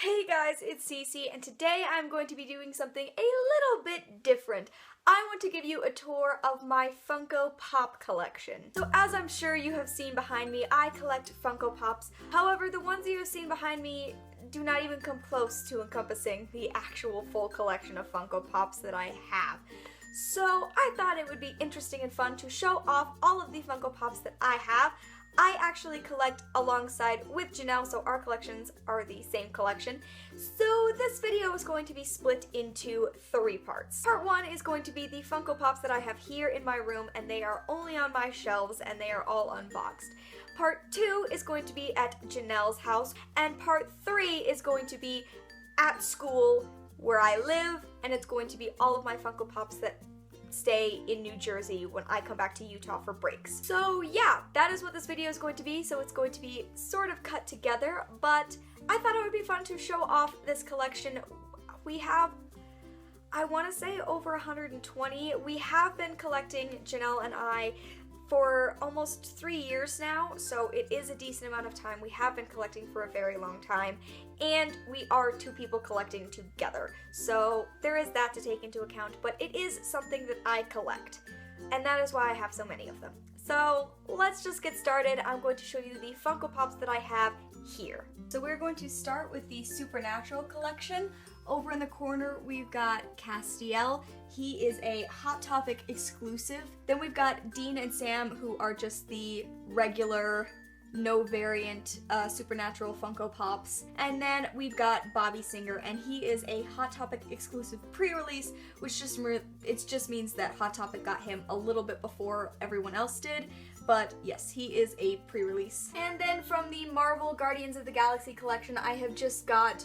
Hey guys, it's Cece, and today I'm going to be doing something a little bit different. I want to give you a tour of my Funko Pop collection. So as I'm sure you have seen behind me, I collect Funko Pops. However, the ones you have seen behind me do not even come close to encompassing the actual full collection of Funko Pops that I have. So I thought it would be interesting and fun to show off all of the Funko Pops that I have. I actually collect alongside with Janelle, so our collections are the same collection. So this video is going to be split into 3 parts. Part 1 is going to be the Funko Pops that I have here in my room, and they are only on my shelves and they are all unboxed. Part 2 is going to be at Janelle's house, and part 3 is going to be at school where I live, and it's going to be all of my Funko Pops that stay in New Jersey when I come back to Utah for breaks. So yeah, that is what this video is going to be. So it's going to be sort of cut together, but I thought it would be fun to show off this collection. We have, I want to say, over 120. We have been collecting, Janelle and I, for almost 3 years now, so it is a decent amount of time. We have been collecting for a very long time, and we are 2 people collecting together. So there is that to take into account, but it is something that I collect, and that is why I have so many of them. So let's just get started. I'm going to show you the Funko Pops that I have here. So we're going to start with the Supernatural collection. Over in the corner, we've got Castiel. He is a Hot Topic exclusive. Then we've got Dean and Sam, who are just the regular, no variant Supernatural Funko Pops. And then we've got Bobby Singer, and he is a Hot Topic exclusive pre-release, which just means that Hot Topic got him a little bit before everyone else did. But yes, he is a pre-release. And then from the Marvel Guardians of the Galaxy collection, I have just got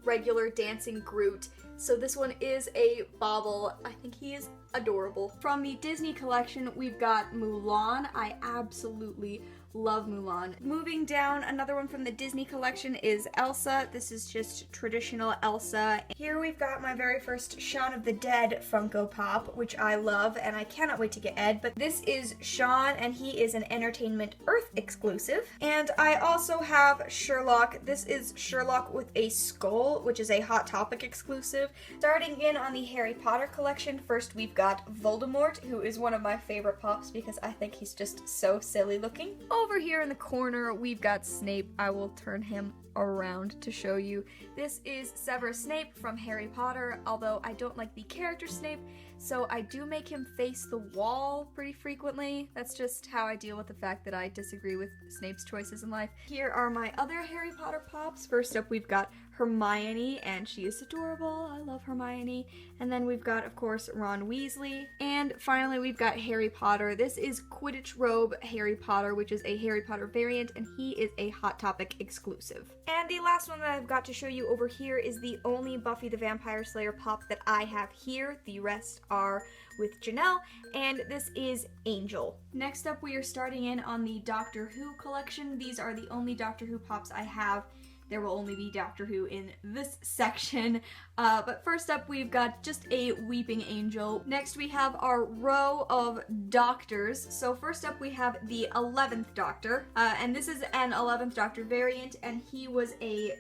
regular Dancing Groot. So this one is a bauble. I think he is adorable. From the Disney collection, we've got Mulan. I absolutely love Mulan. Moving down, another one from the Disney collection is Elsa. This is just traditional Elsa. Here we've got my very first Shaun of the Dead Funko Pop, which I love, and I cannot wait to get Ed, but this is Shaun, and he is an Entertainment Earth exclusive. And I also have Sherlock. This is Sherlock with a skull, which is a Hot Topic exclusive. Starting in on the Harry Potter collection, first we've got Voldemort, who is one of my favorite pops because I think he's just so silly looking. Over here in the corner, we've got Snape. I will turn him around to show you. This is Severus Snape from Harry Potter, although I don't like the character Snape, so I do make him face the wall pretty frequently. That's just how I deal with the fact that I disagree with Snape's choices in life. Here are my other Harry Potter pops. First up, we've got Hermione, and she is adorable. I love Hermione. And then we've got, of course, Ron Weasley. And finally, we've got Harry Potter. This is Quidditch Robe Harry Potter, which is a Harry Potter variant, and he is a Hot Topic exclusive. And the last one that I've got to show you over here is the only Buffy the Vampire Slayer pop that I have here. The rest are with Janelle, and this is Angel. Next up, we are starting in on the Doctor Who collection. These are the only Doctor Who pops I have. There will only be Doctor Who in this section. But first up, we've got just a Weeping Angel. Next, we have our row of Doctors. So first up, we have the 11th Doctor. And this is an 11th Doctor variant, and he was a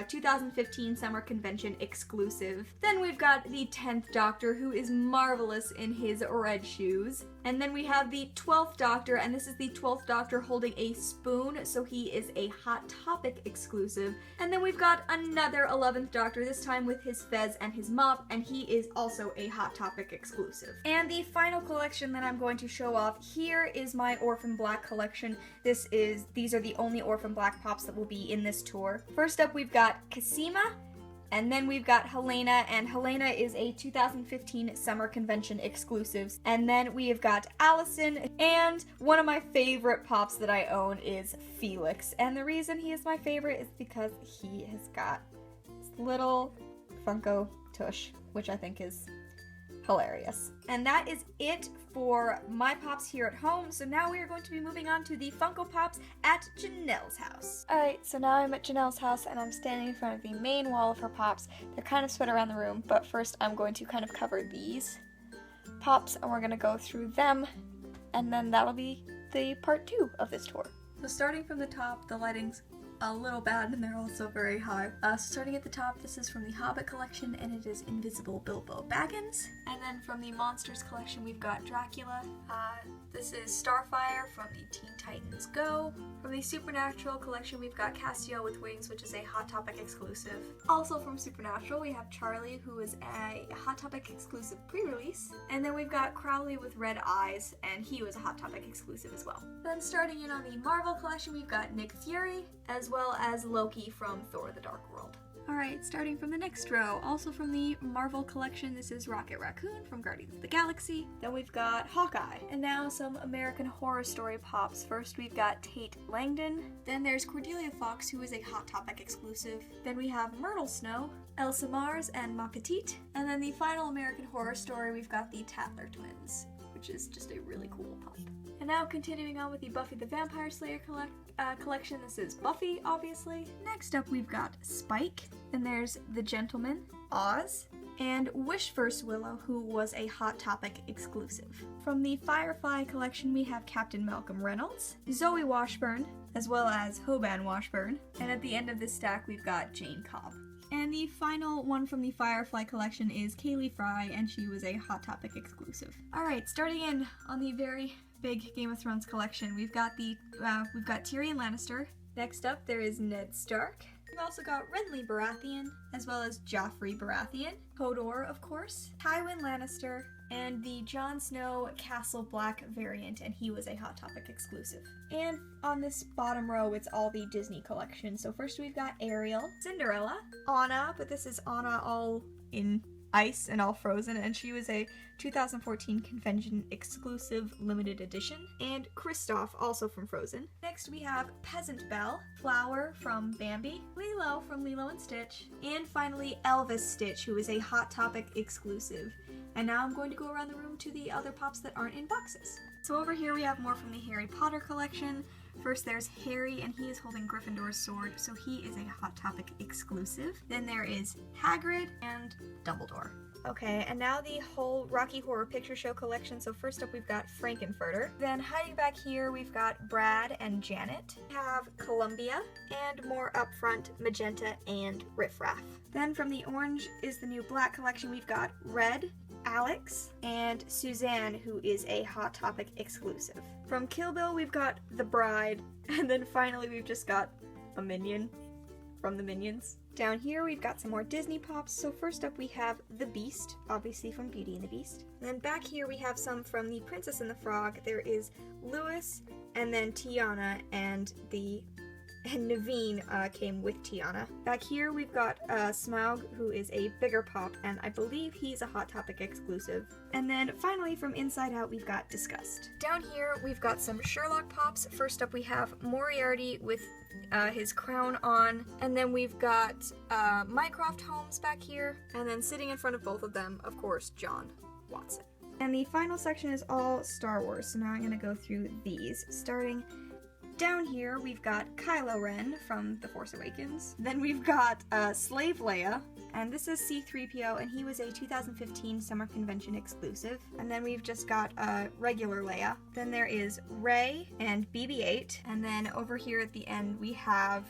2015 Summer Convention exclusive. Then we've got the 10th Doctor, who is marvelous in his red shoes. And then we have the 12th Doctor, and this is the 12th Doctor holding a spoon, so he is a Hot Topic exclusive. And then we've got another 11th Doctor, this time with his fez and his mop, and he is also a Hot Topic exclusive. And the final collection that I'm going to show off here is my Orphan Black collection. These are the only Orphan Black pops that will be in this tour. First up, we've got Cassima. And then we've got Helena, and Helena is a 2015 Summer Convention exclusive. And then we have got Allison, and one of my favorite pops that I own is Felix. And the reason he is my favorite is because he has got this little Funko tush, which I think is hilarious. And that is it for my pops here at home. So now we are going to be moving on to the Funko Pops at Janelle's house. Alright, so now I'm at Janelle's house and I'm standing in front of the main wall of her pops. They're kind of spread around the room, but first I'm going to kind of cover these pops and we're going to go through them, and then that'll be the part 2 of this tour. So starting from the top, the lighting's a little bad, and they're also very high. So starting at the top, this is from the Hobbit collection, and it is Invisible Bilbo Baggins. And then from the Monsters collection, we've got Dracula. This is Starfire from the Teen Titans Go. From the Supernatural collection, we've got Castiel with Wings, which is a Hot Topic exclusive. Also from Supernatural, we have Charlie, who is a Hot Topic exclusive pre-release. And then we've got Crowley with Red Eyes, and he was a Hot Topic exclusive as well. Then starting in on the Marvel collection, we've got Nick Fury, as well as Loki from Thor: The Dark World. Alright, starting from the next row, also from the Marvel collection, this is Rocket Raccoon from Guardians of the Galaxy. Then we've got Hawkeye. And now some American Horror Story pops. First we've got Tate Langdon. Then there's Cordelia Fox, who is a Hot Topic exclusive. Then we have Myrtle Snow, Elsa Mars, and Ma Petite. And then the final American Horror Story, we've got the Tatler twins, which is just a really cool pop. And now continuing on with the Buffy the Vampire Slayer collection, this is Buffy, obviously. Next up we've got Spike, and there's The Gentleman, Oz, and Wishverse Willow, who was a Hot Topic exclusive. From the Firefly collection, we have Captain Malcolm Reynolds, Zoe Washburn, as well as Hoban Washburn, and at the end of this stack we've got Jane Cobb. And the final one from the Firefly collection is Kaylee Fry, and she was a Hot Topic exclusive. Alright, starting in on the very big Game of Thrones collection, we've got Tyrion Lannister. Next up, there is Ned Stark. We've also got Renly Baratheon, as well as Joffrey Baratheon, Hodor, of course, Tywin Lannister, and the Jon Snow Castle Black variant, and he was a Hot Topic exclusive. And on this bottom row, it's all the Disney collection. So first we've got Ariel, Cinderella, Anna, but this is Anna all in ice and all frozen, and she was a 2014 convention exclusive limited edition, and Kristoff, also from Frozen. Next we have Peasant Belle, Flower from Bambi, Lilo from Lilo and Stitch, and finally Elvis Stitch, who is a Hot Topic exclusive. And now I'm going to go around the room to the other pops that aren't in boxes. So over here we have more from the Harry Potter collection. First there's Harry, and he is holding Gryffindor's sword, so he is a Hot Topic exclusive. Then there is Hagrid and Dumbledore. Okay, and now the whole Rocky Horror Picture Show collection. So first up we've got Frankenfurter. Then hiding back here we've got Brad and Janet. We have Columbia, and more up front, Magenta and Riffraff. Then from the Orange is the New Black collection, we've got Red, Alex, and Suzanne, who is a Hot Topic exclusive. From Kill Bill, we've got The Bride, and then finally we've just got a Minion from the Minions. Down here we've got some more Disney pops. So first up we have The Beast, obviously from Beauty and the Beast. And then back here we have some from The Princess and the Frog. There is Lewis, and then Tiana, and Naveen came with Tiana. Back here we've got Smaug, who is a bigger pop, and I believe he's a Hot Topic exclusive. And then finally from Inside Out we've got Disgust. Down here we've got some Sherlock pops. First up we have Moriarty with his crown on, and then we've got Mycroft Holmes back here, and then sitting in front of both of them, of course, John Watson. And the final section is all Star Wars, so now I'm going to go through these, starting down here, we've got Kylo Ren from The Force Awakens. Then we've got Slave Leia, and this is C-3PO, and he was a 2015 Summer Convention exclusive. And then we've just got regular Leia. Then there is Rey and BB-8, and then over here at the end we have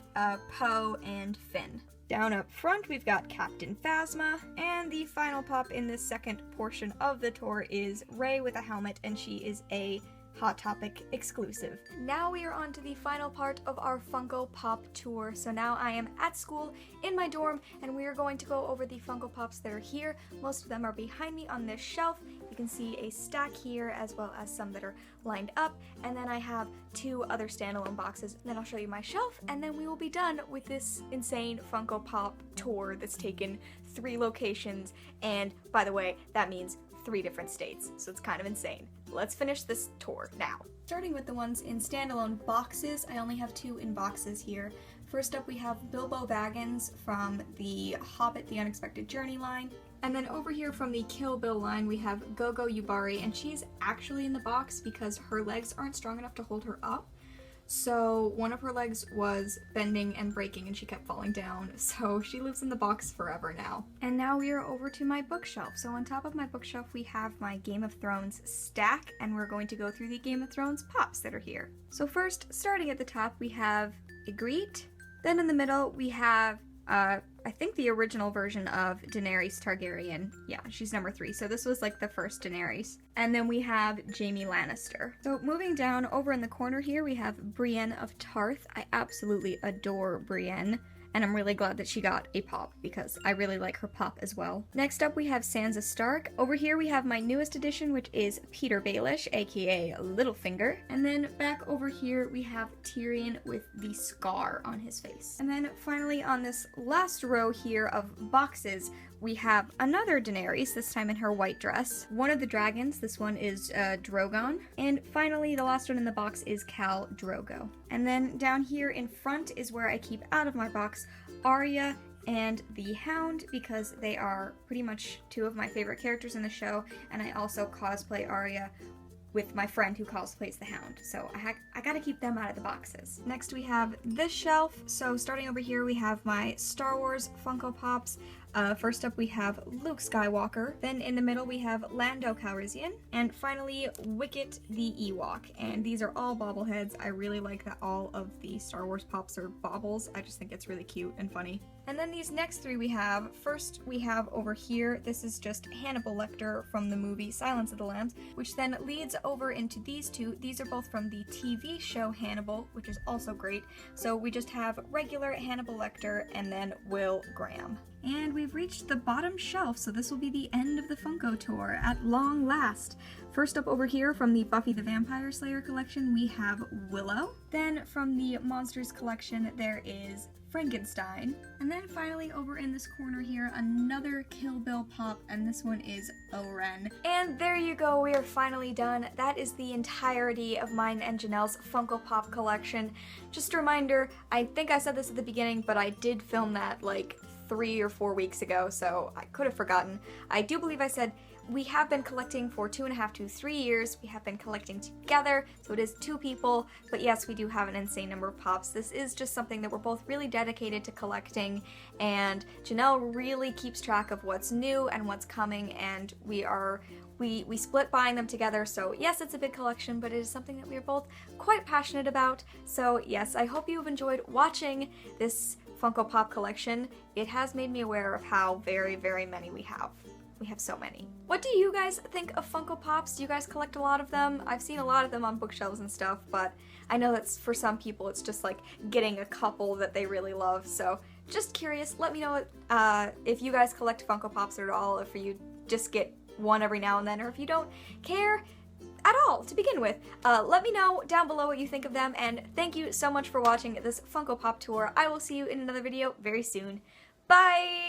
Poe and Finn. Down up front, we've got Captain Phasma, and the final pop in this second portion of the tour is Rey with a helmet, and she is a Hot Topic exclusive. Now we are on to the final part of our Funko Pop tour. So now I am at school in my dorm, and we are going to go over the Funko Pops that are here. Most of them are behind me on this shelf. You can see a stack here, as well as some that are lined up, and then I have 2 other standalone boxes. Then I'll show you my shelf, and then we will be done with this insane Funko Pop tour that's taken 3 locations, and by the way, that means 3 different states, so it's kind of insane. Let's finish this tour now. Starting with the ones in standalone boxes, I only have 2 in boxes here. First up we have Bilbo Baggins from the Hobbit The Unexpected Journey line. And then over here from the Kill Bill line we have Gogo Yubari, and she's actually in the box because her legs aren't strong enough to hold her up. So one of her legs was bending and breaking and she kept falling down, so she lives in the box forever now. And now we are over to my bookshelf. So on top of my bookshelf we have my Game of Thrones stack, and we're going to go through the Game of Thrones pops that are here. So first, starting at the top, we have Ygritte, Then in the middle we have, I think the original version of Daenerys Targaryen. Yeah, she's number 3. So this was like the first Daenerys. And then we have Jaime Lannister. So moving down over in the corner here, we have Brienne of Tarth. I absolutely adore Brienne. And I'm really glad that she got a pop because I really like her pop as well. Next up we have Sansa Stark. Over here we have my newest addition, which is Peter Baelish, aka Littlefinger. And then back over here we have Tyrion with the scar on his face. And then finally on this last row here of boxes, we have another Daenerys, this time in her white dress. One of the dragons, this one is Drogon. And finally, the last one in the box is Khal Drogo. And then down here in front is where I keep out of my box Arya and the Hound, because they are pretty much 2 of my favorite characters in the show, and I also cosplay Arya with my friend who cosplays the Hound, so I gotta keep them out of the boxes. Next we have this shelf. So starting over here we have my Star Wars Funko Pops. First up we have Luke Skywalker, then in the middle we have Lando Calrissian, and finally Wicket the Ewok. And these are all bobbleheads. I really like that all of the Star Wars Pops are baubles. I just think it's really cute and funny. And then these next 3 we have, first we have over here, this is just Hannibal Lecter from the movie Silence of the Lambs, which then leads over into these 2. These are both from the TV show Hannibal, which is also great. So we just have regular Hannibal Lecter and then Will Graham. And we've reached the bottom shelf, so this will be the end of the Funko tour at long last. First up over here from the Buffy the Vampire Slayer collection, we have Willow. Then from the Monsters collection, there is Frankenstein. And then finally over in this corner here, another Kill Bill pop, and this one is Oren. And there you go, we are finally done. That is the entirety of mine and Janelle's Funko Pop collection. Just a reminder, I think I said this at the beginning, but I did film that like 3 or 4 weeks ago, so I could have forgotten. I do believe I said we have been collecting for 2.5 to 3 years. We have been collecting together, so it is 2 people, but yes, we do have an insane number of pops. This is just something that we're both really dedicated to collecting, and Janelle really keeps track of what's new and what's coming, and we split buying them together. So yes, it's a big collection, but it is something that we are both quite passionate about. So yes, I hope you've enjoyed watching this Funko Pop collection. It has made me aware of how very, very many we have. We have so many. What do you guys think of Funko Pops? Do you guys collect a lot of them? I've seen a lot of them on bookshelves and stuff, but I know that for some people it's just like getting a couple that they really love. So just curious, let me know if you guys collect Funko Pops at all, if you just get one every now and then, or if you don't care at all to begin with. Let me know down below what you think of them, and thank you so much for watching this Funko Pop tour. I will see you in another video very soon. Bye!